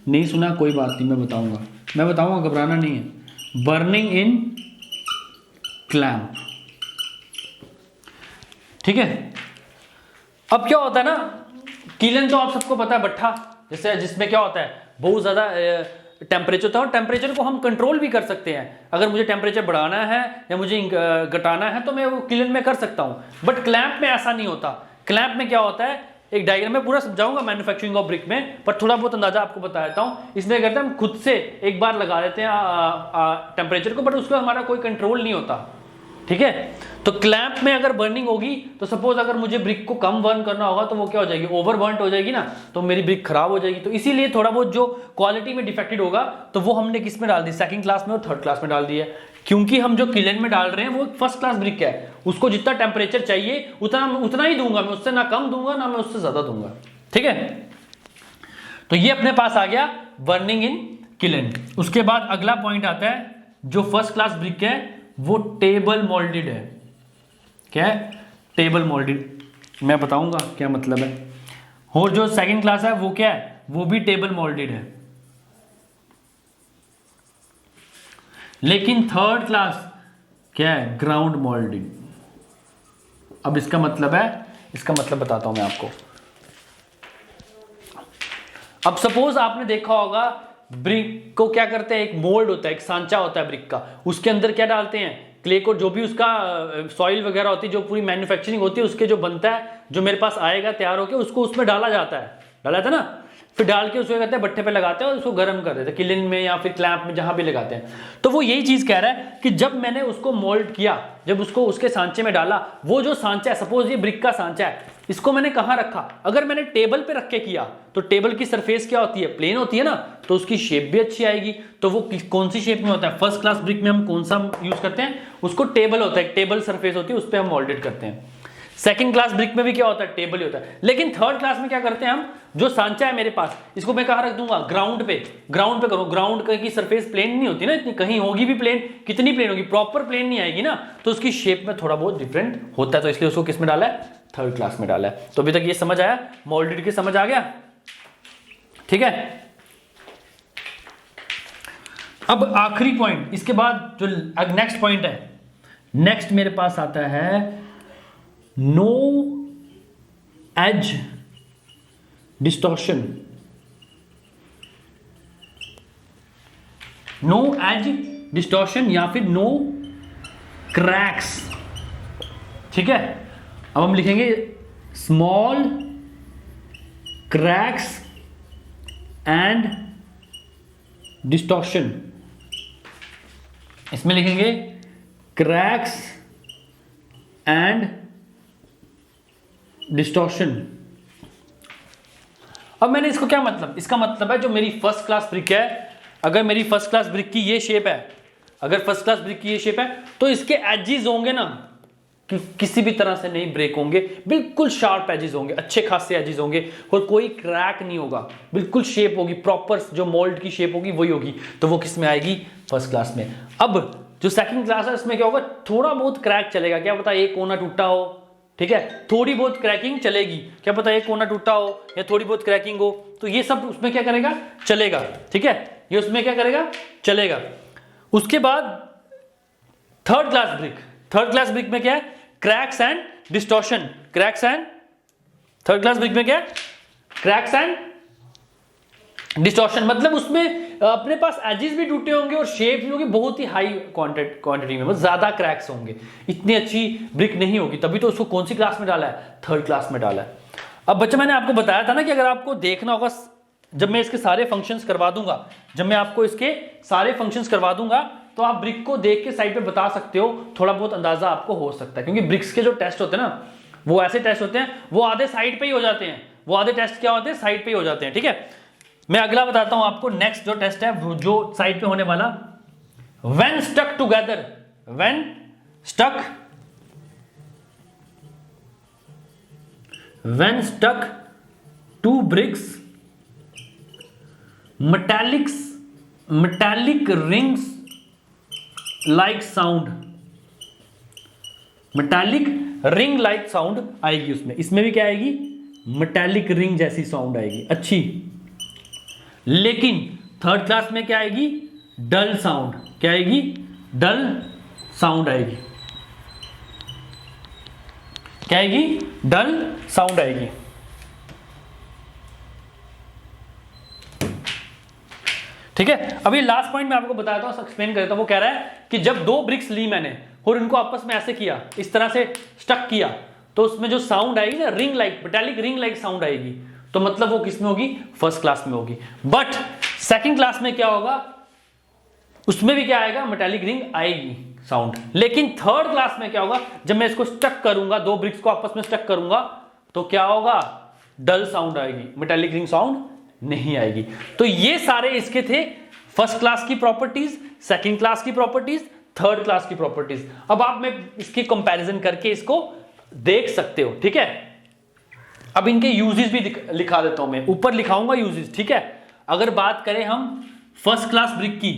नहीं सुना, कोई बात नहीं, मैं बताऊंगा, घबराना नहीं है। Burning in clamp. ठीक है, अब क्या होता है ना, कीलन तो आप सबको पता है, भट्ठा जैसे, जिसमें क्या होता है, बहुत ज्यादा टेम्परेचर होता है, और टेम्परेचर को हम कंट्रोल भी कर सकते हैं। अगर मुझे टेम्परेचर बढ़ाना है या मुझे घटाना है तो मैं वो कीलन में कर सकता हूं, बट क्लैंप में ऐसा नहीं होता। क्लैंप में क्या होता है, एक डायग्राम में पूरा समझाऊंगा मैन्युफैक्चरिंग ऑफ ब्रिक में, पर थोड़ा बहुत अंदाजा आपको बता देता हूं। इसमें करते हैं हम खुद से एक बार लगा देते हैं टेम्परेचर को, बट उसका हमारा कोई कंट्रोल नहीं होता। ठीक है, तो क्लैंप में अगर बर्निंग होगी तो सपोज अगर मुझे ब्रिक को कम बर्न करना होगा तो वो क्या हो जाएगी, ओवर बर्न हो जाएगी ना, तो मेरी ब्रिक खराब हो जाएगी। तो इसीलिए थोड़ा बहुत जो क्वालिटी में डिफेक्टेड होगा तो वो हमने किस में डाल दी, सेकंड क्लास में और थर्ड क्लास में डाल दिया, क्योंकि हम जो किलन में डाल रहे हैं वो फर्स्ट क्लास ब्रिक है, उसको जितना टेम्परेचर चाहिए उतना ही दूंगा मैं, उससे ना कम दूंगा ना मैं उससे ज्यादा दूंगा। ठीक है, तो ये अपने पास आ गया बर्निंग इन किलन। उसके बाद अगला पॉइंट आता है, जो फर्स्ट क्लास ब्रिक है वो टेबल मोल्डेड है। क्या है? टेबल मोल्डेड, मैं बताऊंगा क्या मतलब है। और जो सेकंड क्लास है वो क्या है, वो भी टेबल मोल्डेड है। लेकिन थर्ड क्लास क्या है, ग्राउंड मोल्डेड। अब इसका मतलब बताता हूं मैं आपको। अब सपोज आपने देखा होगा ब्रिक को क्या करते हैं, एक मोल्ड होता है, एक सांचा होता है ब्रिक का, उसके अंदर क्या डालते हैं, क्ले को, जो भी उसका सॉइल वगैरह होती है, जो पूरी मैन्युफैक्चरिंग होती है उसके जो बनता है, जो मेरे पास आएगा तैयार होकर, उसको उसमें डाला जाता है, डाला था ना, फिर डाल के उसको कहते हैं भट्ठे पे लगाते हैं और उसको गर्म कर देते हैं, किलन में या फिर क्लैंप में, जहां भी लगाते हैं। तो वो यही चीज कह रहा है कि जब मैंने उसको मोल्ड किया, जब उसको उसके सांचे में डाला, वो जो सांचा है, सपोज ये ब्रिक का सांचा है, इसको मैंने कहां रखा, अगर मैंने टेबल पे रख के किया तो टेबल की सरफेस क्या होती है, प्लेन होती है ना, तो उसकी शेप भी अच्छी आएगी। तो वो कौन सी शेप में होता है, फर्स्ट क्लास ब्रिक में हम कौन सा यूज करते हैं, उसको टेबल होता है, टेबल सरफेस होती है, उस पर हम मोल्डेड करते हैं। सेकंड क्लास ब्रिक में भी क्या होता है, टेबल ही होता है। लेकिन थर्ड क्लास में क्या करते हैं हम, जो सांचा है मेरे पास, इसको मैं कहां रख दूंगा, ग्राउंड पे करो। ग्राउंड की सरफेस प्लेन नहीं होती ना इतनी, कहीं होगी भी प्लेन, कितनी प्लेन होगी, प्रॉपर प्लेन नहीं आएगी ना, तो उसकी शेप में थोड़ा बहुत डिफरेंट होता है, तो इसलिए उसको किस में डाला है, थर्ड क्लास में डाला है। तो अभी तक ये समझ आया, मोल्डेड की समझ आ गया। ठीक है, अब आखिरी पॉइंट, इसके बाद जो नेक्स्ट पॉइंट है, नेक्स्ट मेरे पास आता है no edge distortion. No edge distortion या फिर नो क्रैक्स। ठीक है, अब हम लिखेंगे स्मॉल क्रैक्स एंड डिस्टॉर्शन। इसमें लिखेंगे क्रैक्स एंड डिस्टॉर्शन। अब मैंने इसको क्या मतलब, इसका मतलब है जो मेरी फर्स्ट क्लास ब्रिक है, अगर मेरी फर्स्ट क्लास ब्रिक की ये शेप है, अगर फर्स्ट क्लास ब्रिक की ये शेप है, तो इसके एजेस होंगे ना कि किसी भी तरह से नहीं ब्रेक होंगे, बिल्कुल शार्प एजेस होंगे, अच्छे खासे एजेस होंगे, और कोई क्रैक नहीं होगा, बिल्कुल शेप होगी प्रॉपर, जो मोल्ड की शेप होगी वही होगी, तो वो किस में आएगी, फर्स्ट क्लास में। अब जो सेकंड क्लास है इसमें क्या होगा, थोड़ा बहुत क्रैक चलेगा, क्या पता एक कोना टूटा हो, ठीक है, थोड़ी बहुत क्रैकिंग चलेगी, क्या पता एक कोना टूटा हो या थोड़ी बहुत क्रैकिंग हो, तो ये सब उसमें क्या करेगा, चलेगा। ठीक है, ये उसमें क्या करेगा, चलेगा। उसके बाद थर्ड क्लास ब्रिक में क्या है, cracks and distortion. Third class brick में क्या है, क्रैक्स एंड डिस्टॉर्शन, मतलब उसमें अपने पास एजेस भी टूटे होंगे और शेप भी होगी बहुत ही हाई क्वांटिटी में, मतलब ज्यादा क्रैक्स होंगे, इतनी अच्छी ब्रिक नहीं होगी, तभी तो उसको कौन सी क्लास में डाला है, थर्ड क्लास में डाला है। अब बच्चा मैंने आपको बताया था ना कि अगर आपको देखना होगा, जब मैं इसके सारे फंक्शंस करवा दूंगा, तो आप ब्रिक को देख के साइड पे बता सकते हो, थोड़ा बहुत अंदाजा आपको हो सकता है, क्योंकि ब्रिक्स के जो टेस्ट होते हैं ना, वो ऐसे टेस्ट होते हैं, वो आधे साइड पे ही हो जाते हैं, वो आधे टेस्ट क्या होते हैं, साइड पे ही हो जाते हैं। ठीक है, मैं अगला बताता हूं आपको, नेक्स्ट जो टेस्ट है वो जो साइड पे होने वाला, when stuck together, when stuck to bricks, metallics metallic rings like sound, metallic ring like sound आएगी उसमें। इसमें भी क्या आएगी? मेटालिक रिंग जैसी साउंड आएगी, अच्छी। लेकिन थर्ड क्लास में क्या आएगी? डल साउंड। क्या आएगी? डल साउंड आएगी। क्या आएगी? डल साउंड आएगी। ठीक है, अभी लास्ट पॉइंट मैं आपको बताता हूं, एक्सप्लेन कर देता हूं। वो कह रहा है कि जब दो ब्रिक्स ली मैंने और इनको आपस में ऐसे किया, इस तरह से स्टक किया, तो उसमें जो साउंड आएगी ना, ring like, metallic ring like sound आएगी। तो मतलब वो किस में होगी? फर्स्ट क्लास में होगी। बट सेकंड क्लास में क्या होगा? उसमें भी क्या आएगा? मेटालिक रिंग आएगी साउंड। लेकिन थर्ड क्लास में क्या होगा? जब मैं इसको स्टक करूंगा, दो ब्रिक्स को आपस में स्टक करूंगा, तो क्या होगा? डल साउंड आएगी, मेटालिक रिंग साउंड नहीं आएगी। तो ये सारे इसके थे फर्स्ट क्लास की प्रॉपर्टीज, सेकंड क्लास की प्रॉपर्टीज, थर्ड क्लास की प्रॉपर्टीज। अब आप में इसकी कंपैरिजन करके इसको देख सकते हो। ठीक है, अब इनके यूजेस भी लिखा देता हूं मैं, ऊपर लिखाऊंगा यूजेस। ठीक है, अगर बात करें हम फर्स्ट क्लास ब्रिक की,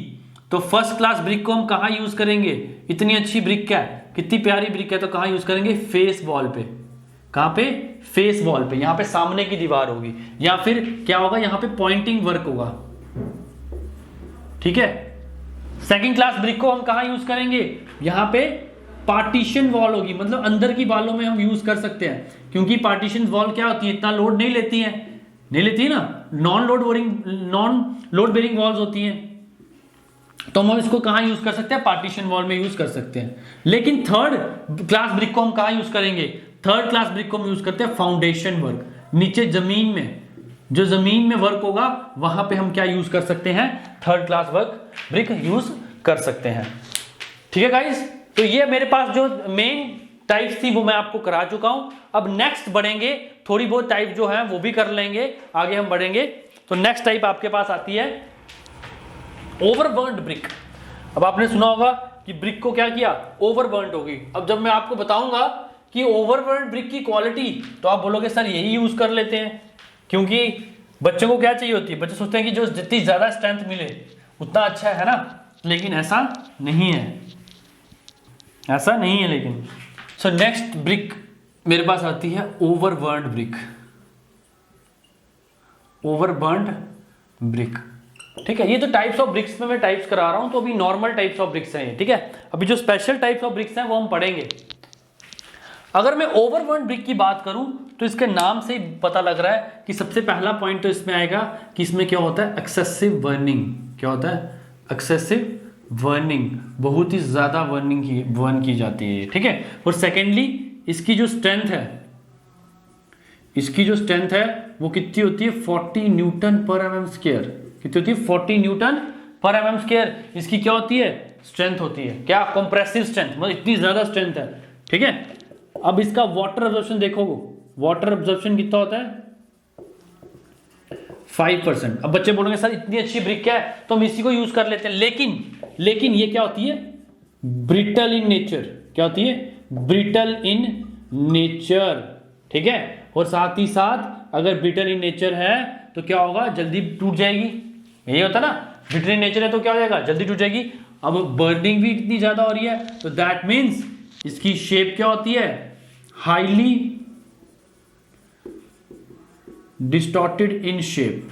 तो फर्स्ट क्लास ब्रिक को हम कहां यूज करेंगे? इतनी अच्छी ब्रिक है, कितनी प्यारी ब्रिक है, तो कहां यूज करेंगे? फेस वॉल पे। कहां पे? फेस वॉल पे। यहां पे सामने की दीवार होगी, या फिर क्या होगा? यहां पे पॉइंटिंग वर्क होगा। ठीक है, सेकंड क्लास ब्रिक को हम कहां यूज करेंगे? यहां पे पार्टीशन वॉल होगी, मतलब अंदर की वॉलों में हम यूज कर सकते हैं, क्योंकि पार्टीशन वॉल क्या होती है? इतना लोड नहीं लेती है, नहीं लेती है ना, नॉन लोड बेरिंग वॉल्स होती हैं। तो हम इसको कहां यूज कर सकते हैं? पार्टीशन वॉल में यूज कर सकते हैं। लेकिन थर्ड क्लास ब्रिक को हम कहां यूज करेंगे? थर्ड क्लास ब्रिक को हम यूज करते हैं फाउंडेशन वर्क, नीचे जमीन में, जो जमीन में वर्क होगा वहां पे हम क्या यूज कर सकते हैं? Third class work brick use कर सकते हैं। ठीक है गाइस, तो ये मेरे पास जो मेन टाइप्स थी वो मैं आपको करा चुका हूं। अब नेक्स्ट बढ़ेंगे, थोड़ी बहुत टाइप जो है वो भी कर लेंगे, आगे हम बढ़ेंगे। तो नेक्स्ट टाइप आपके पास आती है ओवरबर्न्ड ब्रिक। अब आपने सुना होगा कि ब्रिक को क्या किया? ओवरबर्न्ड होगी। अब जब मैं आपको बताऊंगा कि ओवरबर्न्ड ब्रिक की क्वालिटी, तो आप बोलोगे सर यही यूज कर लेते हैं, क्योंकि बच्चों को क्या चाहिए होती है? बच्चे सोचते हैं कि जो जितनी ज्यादा स्ट्रेंथ मिले उतना अच्छा है ना, लेकिन ऐसा नहीं है, ऐसा नहीं है। लेकिन सो नेक्स्ट ब्रिक मेरे पास आती है ओवरबर्न्ड ब्रिक। ओवरबर्न्ड ब्रिक, ठीक है। ये तो टाइप्स ऑफ ब्रिक्स में मैं टाइप्स करा रहा हूं, तो अभी नॉर्मल टाइप्स ऑफ ब्रिक्स हैं, ठीक है। अभी जो स्पेशल टाइप्स ऑफ ब्रिक्स हैं वो हम पढ़ेंगे। अगर मैं ओवरबर्न्ड ब्रिक की बात करूं तो इसके नाम से ही पता लग रहा है कि सबसे पहला पॉइंट तो इसमें आएगा कि इसमें क्या होता है? Excessive burning. क्या होता है? एक्सेसिव बर्निंग, बहुत ही ज्यादा बर्न की जाती है, ठीक है। और सेकेंडली इसकी जो स्ट्रेंथ है, इसकी जो स्ट्रेंथ है वो कितनी होती है? 40 न्यूटन पर एमएम स्क्वायर। कितनी होती है? 40 न्यूटन पर एमएम स्क्वायर इसकी क्या होती है? स्ट्रेंथ होती है। क्या? कंप्रेसिव स्ट्रेंथ, मतलब इतनी ज्यादा स्ट्रेंथ है, ठीक है। अब इसका वाटर एब्जॉर्प्शन देखोगे, वाटर एब्जॉर्प्शन कितना होता है? 5%। अब बच्चे बोलेंगे सर इतनी अच्छी ब्रिक है तो हम इसी को यूज कर लेते हैं, लेकिन ये क्या होती है? Brittle in nature. क्या होती है? ब्रिटल इन नेचर, ठीक है। और साथ ही साथ अगर ब्रिटल इन नेचर है तो क्या होगा? जल्दी टूट जाएगी। यही होता ना, ब्रिटल इन नेचर है तो क्या हो जाएगा? जल्दी टूट जाएगी। अब बर्निंग भी इतनी ज्यादा हो रही है तो दैट मीन्स इसकी शेप क्या होती है? हाईली डिस्टॉर्टेड इन शेप,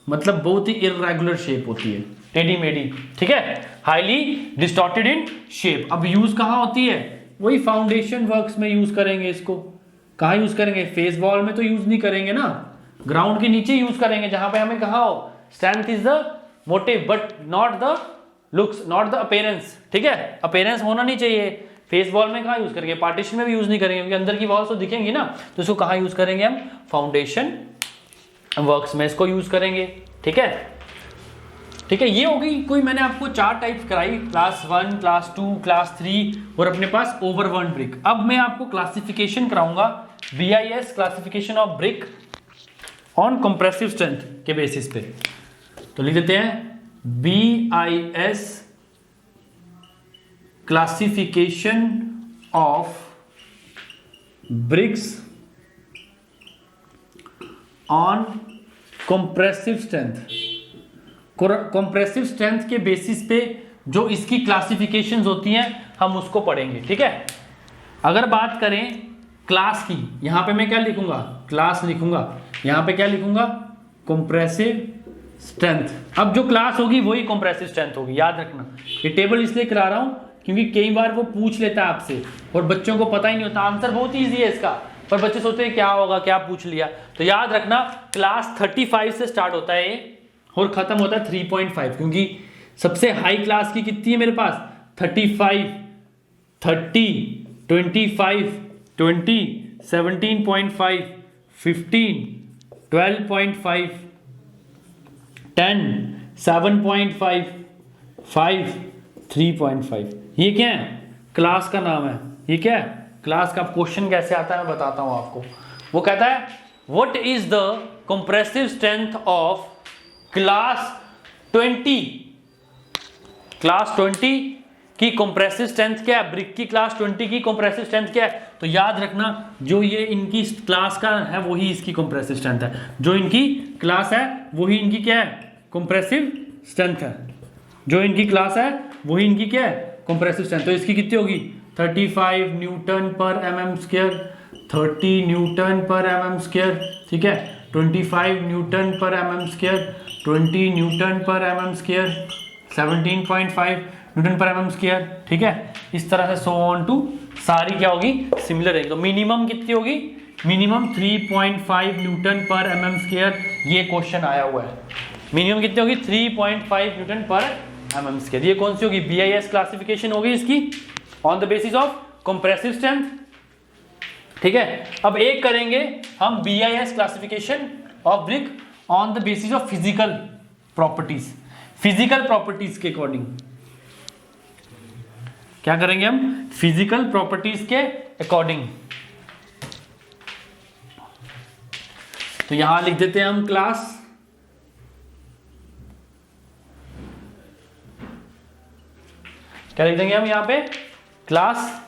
मतलब बहुत ही इर्रेगुलर शेप होती है, टेढ़ी मेढ़ी, ठीक है। Highly distorted in shape. अब यूज कहां होती है? वही फाउंडेशन वर्क्स में यूज करेंगे इसको। कहां यूज करेंगे? फेस वॉल में तो यूज नहीं करेंगे ना, ग्राउंड के नीचे यूज करेंगे, जहां पे हमें कहा हो strength is the motive but not the looks, not the appearance, ठीक है। अपीयरेंस होना नहीं चाहिए। फेस वॉल में कहां यूज करेंगे? पार्टीशन में भी यूज नहीं करेंगे, क्योंकि अंदर की वॉल्स तो दिखेंगी ना। तो इसको कहां यूज करेंगे हम? फाउंडेशन वर्क्स में इसको यूज करेंगे, ठीक है। ठीक है, ये होगी कोई, मैंने आपको 4 टाइप्स कराई, क्लास 1, क्लास 2, क्लास 3 और अपने पास ओवरबर्न्ड ब्रिक। अब मैं आपको क्लासिफिकेशन कराऊंगा, BIS classification of brick on compressive strength के बेसिस पे। तो लिख देते हैं BIS classification of BRICS on compressive strength compressive strength के बेसिस पे जो इसकी क्लासिफिकेशंस होती हैं हम उसको पढ़ेंगे, ठीक है। अगर बात करें क्लास की, यहां पे मैं क्या लिखूंगा, क्लास लिखूंगा, यहां पे क्या लिखूंगा, कंप्रेसिव स्ट्रेंथ। अब जो क्लास होगी वही कंप्रेसिव स्ट्रेंथ होगी, याद रखना। ये टेबल इसलिए करा रहा हूं क्योंकि कई बार वो पूछ लेता है आपसे और बच्चों को पता ही नहीं होता, आंसर बहुत ईजी है इसका, पर बच्चे सोचते हैं क्या होगा, क्या पूछ लिया। तो याद रखना क्लास 35 से स्टार्ट होता है और खत्म होता है 3.5, क्योंकि सबसे हाई क्लास की कितनी है मेरे पास, 35, 30, 25, 20, 17.5, 15, 12.5, 10, 7.5, 5, 3.5। ये क्या है, क्लास का नाम है। ये क्या है, क्लास का। क्वेश्चन कैसे आता है मैं बताता हूं आपको। वो कहता है what is the compressive strength of class 20। Class 20 की कंप्रेसिव स्ट्रेंथ क्या है, ब्रिक की क्लास 20 की कंप्रेसिव स्ट्रेंथ क्या है। तो याद रखना जो ये इनकी क्लास का है वही इसकी कंप्रेसिव स्ट्रेंथ है, जो इनकी क्लास है वही इनकी क्या है, कंप्रेसिव स्ट्रेंथ है। जो इनकी क्लास है वही इनकी क्या है, कंप्रेसिव स्ट्रेंथ। तो इसकी कितनी होगी, 35 न्यूटन पर mm स्क्वायर, 30 न्यूटन पर mm स्क्वायर, ठीक है, 25 न्यूटन पर mm स्क्वायर, 20 न्यूटन पर mm स्क्वायर, 17.5 न्यूटन पर mm स्क्वायर, ठीक है। इस तरह से सो ऑन टू सारी क्या होगी, सिमिलर रहेगी। तो मिनिमम कितनी होगी, मिनिमम 3.5 न्यूटन पर mm स्क्वायर। ये क्वेश्चन आया हुआ है, मिनिमम कितनी होगी, 3.5 न्यूटन पर mm स्क्वायर। ये कौन सी होगी, BIS क्लासिफिकेशन होगी इसकी on the basis of compressive strength, ठीक है। अब एक करेंगे हम BIS classification of brick on the basis of physical properties. Physical properties के अकॉर्डिंग क्या करेंगे हम, फिजिकल प्रॉपर्टीज के अकॉर्डिंग। तो यहां लिख देते हैं हम क्लास, क्या लिख देंगे हम यहां पे, क्लास।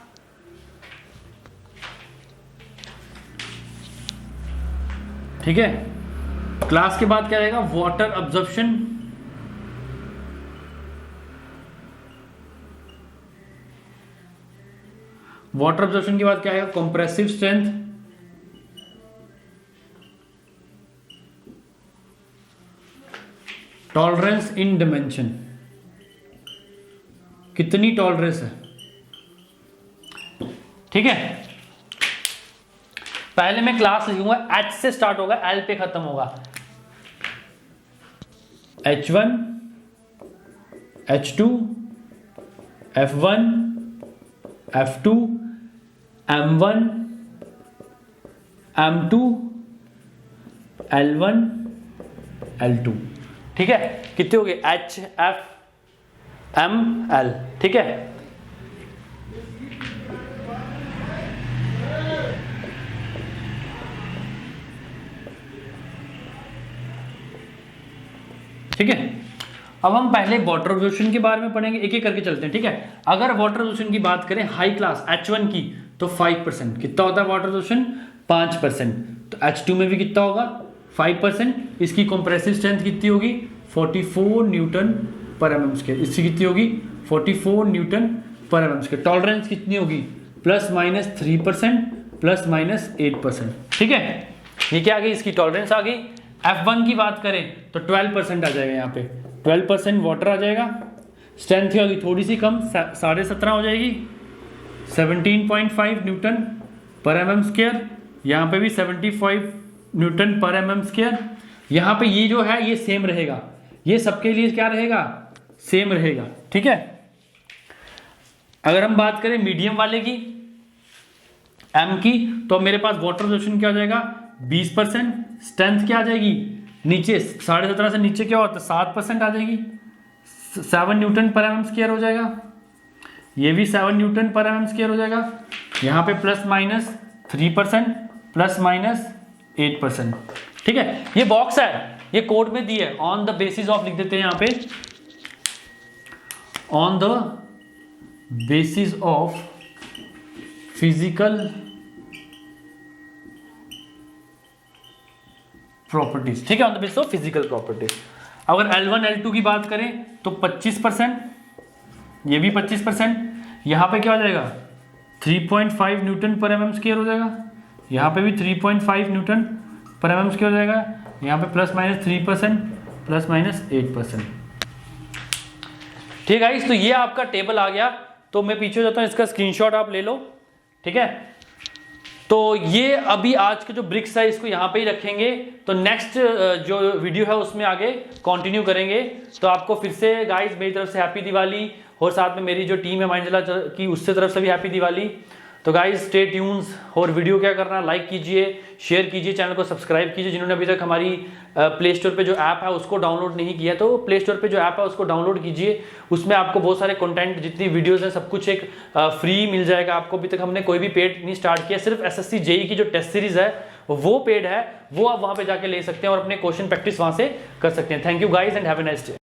ठीक है, क्लास के बाद क्या रहेगा, वाटर अब्जॉर्प्शन, वाटर अब्जॉर्प्शन के बाद क्या आएगा, compressive strength, tolerance in dimension, कितनी टॉलरेंस है, ठीक है। पहले मैं क्लास लिखूंगा, H से स्टार्ट होगा, L पे खत्म होगा, H1, H2, F1, F2, M1, M2, L1, L2, ठीक है। कितने हो गए, H, F, M, L, ठीक है। ठीक है, अब हम पहले वाटर अब्जॉर्प्शन के बारे में पढ़ेंगे, एक एक करके चलते हैं, ठीक है। अगर वाटर अब्जॉर्प्शन की बात करें हाई क्लास H1 की तो 5%, कितना होता है वाटर अब्जॉर्प्शन, 5%। तो H2 में भी कितना होगा, 5%। इसकी कंप्रेसिव स्ट्रेंथ कितनी होगी, 44 न्यूटन पर mm स्क्वायर। इसकी कितनी होगी, 44 न्यूटन पर mm स्क्वायर। टॉलरेंस कितनी होगी, +-3%, +-8%, ठीक है। ये क्या आ गई, इसकी टॉलरेंस आ गई। F1 की बात करें तो 12% आ जाएगा, यहाँ पे 12% वाटर आ जाएगा। स्ट्रेंथ क्या होगी, थोड़ी सी कम, 17.5 हो जाएगी, 17.5 न्यूटन पर mm स्क्वायर। यहाँ पे भी 75 न्यूटन पर mm स्क्वायर। यहाँ पे ये जो है ये सेम रहेगा, ये सबके लिए क्या रहेगा, सेम रहेगा, ठीक है। अगर हम बात करें मीडियम वाले की, M की, तो मेरे पास वाटर अब्जॉर्प्शन क्या हो जाएगा, 20%। स्ट्रेंथ क्या आ जाएगी, नीचे 17.5 से नीचे क्या होता है, 7% आ जाएगी, 7 न्यूटन पर mm स्क्वायर हो जाएगा। ये भी 7 न्यूटन पर mm स्क्वायर हो जाएगा। यहाँ पे +-3%, +-8%, ठीक है। ये बॉक्स है, ये कोड में दी है, ऑन द बेसिस ऑफ लिख देते हैं यहाँ पे, on the basis of physical properties, ठीक है, on the basis of physical properties. अगर L1 L2 की बात करें तो 25%, ये भी 25%, यहाँ पे क्या हो जाएगा 3.5 न्यूटन पर mm स्क्वायर हो जाएगा, यहाँ पे भी 3.5 न्यूटन पर mm स्क्वायर हो जाएगा, यहाँ पे ±3% ±8%। ठीक है, तो ये आपका टेबल आ गया। तो मैं पीछे जाता हूँ, इसका स्क्रीनशॉट आप ले लो, ठीक है। तो ये अभी आज के जो ब्रिक्स है इसको यहाँ पे ही रखेंगे, तो नेक्स्ट जो वीडियो है उसमें आगे कंटिन्यू करेंगे। तो आपको फिर से गाइस मेरी तरफ से हैप्पी दिवाली, और साथ में मेरी जो टीम है माइंडजिला की उससे तरफ से भी हैप्पी दिवाली। तो गाइस स्टे ट्यून्स, और वीडियो क्या करना, लाइक कीजिए, शेयर कीजिए, चैनल को सब्सक्राइब कीजिए। जिन्होंने अभी तक हमारी प्ले स्टोर पे जो ऐप है उसको डाउनलोड नहीं किया तो प्ले स्टोर पे जो ऐप है उसको डाउनलोड कीजिए। उसमें आपको बहुत सारे कंटेंट, जितनी वीडियोस हैं सब कुछ एक फ्री मिल जाएगा आपको। अभी तक हमने कोई भी पेड नहीं स्टार्ट किया, सिर्फ SSC JEE की जो टेस्ट सीरीज है वो पेड है, वो आप वहाँ पे जाके ले सकते हैं और अपने क्वेश्चन प्रैक्टिस वहाँ से कर सकते हैं। Thank you guys and have a nice day.